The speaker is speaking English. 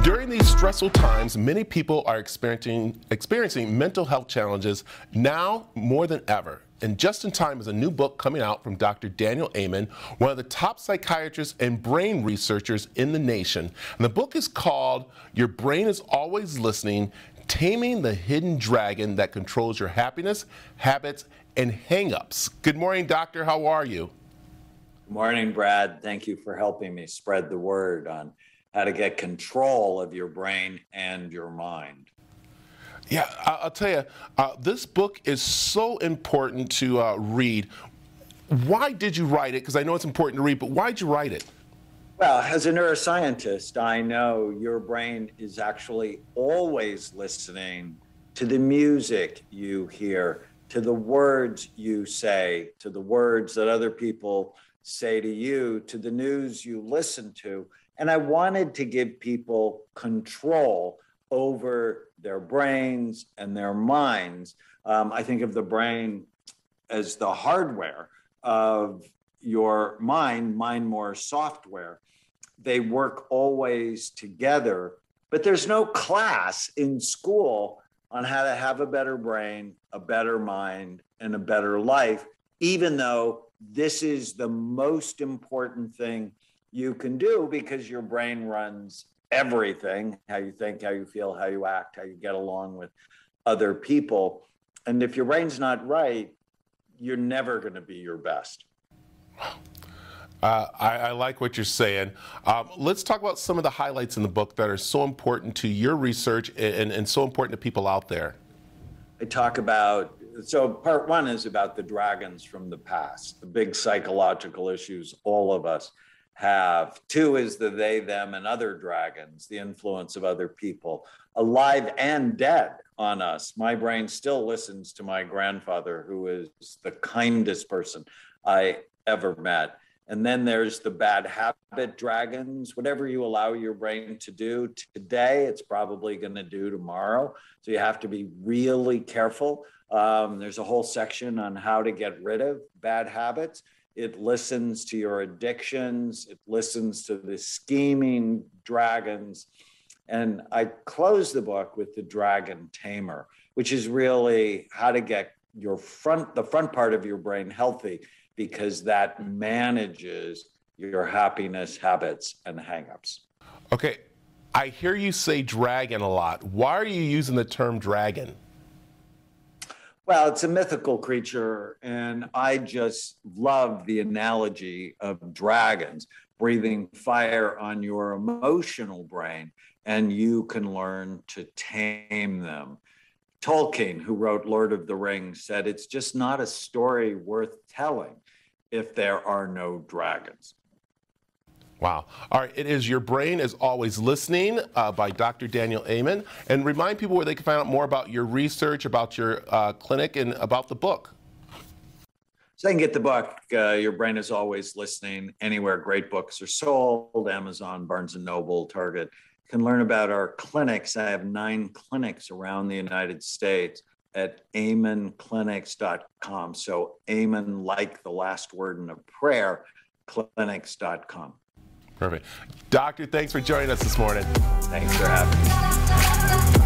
During these stressful times, many people are experiencing mental health challenges now more than ever. And Just in Time is a new book coming out from Dr. Daniel Amen, one of the top psychiatrists and brain researchers in the nation. And the book is called Your Brain is Always Listening, Taming the Hidden Dragon That Controls Your Happiness, Habits, and Hang-Ups. Good morning, doctor. How are you? Good morning, Brad. Thank you for helping me spread the word on how to get control of your brain and your mind. Yeah, I'll tell you, this book is so important to read. Why did you write it? Because I know it's important to read, but why did you write it? Well, as a neuroscientist, I know your brain is actually always listening to the music you hear, to the words you say, to the words that other people say to you, to the news you listen to. And I wanted to give people control over their brains and their minds. I think of the brain as the hardware of your mind more software. They work always together, but there's no class in school on how to have a better brain, a better mind, and a better life, even though this is the most important thing you can do, because your brain runs everything: how you think, how you feel, how you act, how you get along with other people. And if your brain's not right, you're never going to be your best. I like what you're saying. Let's talk about some of the highlights in the book that are so important to your research and so important to people out there. I talk about, so part one is about the dragons from the past, the big psychological issues all of us have. Two is the they, them, and other dragons, the influence of other people, alive and dead on us. My brain still listens to my grandfather, who is the kindest person I ever met. And then there's the bad habit dragons. Whatever you allow your brain to do today, it's probably going to do tomorrow. So you have to be really careful. There's a whole section on how to get rid of bad habits. It listens to your addictions. It listens to the scheming dragons. And I close the book with the dragon tamer, which is really how to get the front part of your brain healthy, because that manages your happiness, habits, and hang-ups. Okay, I hear you say dragon a lot. Why are you using the term dragon? Well, it's a mythical creature, and I just love the analogy of dragons breathing fire on your emotional brain, and you can learn to tame them. Tolkien, who wrote Lord of the Rings, said it's just not a story worth telling if there are no dragons. Wow. All right, it is Your Brain is Always Listening by Dr. Daniel Amen. And remind people where they can find out more about your research, about your clinic, and about the book. So they can get the book, Your Brain is Always Listening, anywhere great books are sold: Amazon, Barnes & Noble, Target. You can learn about our clinics. I have 9 clinics around the United States at amenclinics.com. So Amen, like the last word in a prayer, clinics.com. Perfect. Doctor, thanks for joining us this morning. Thanks for having me.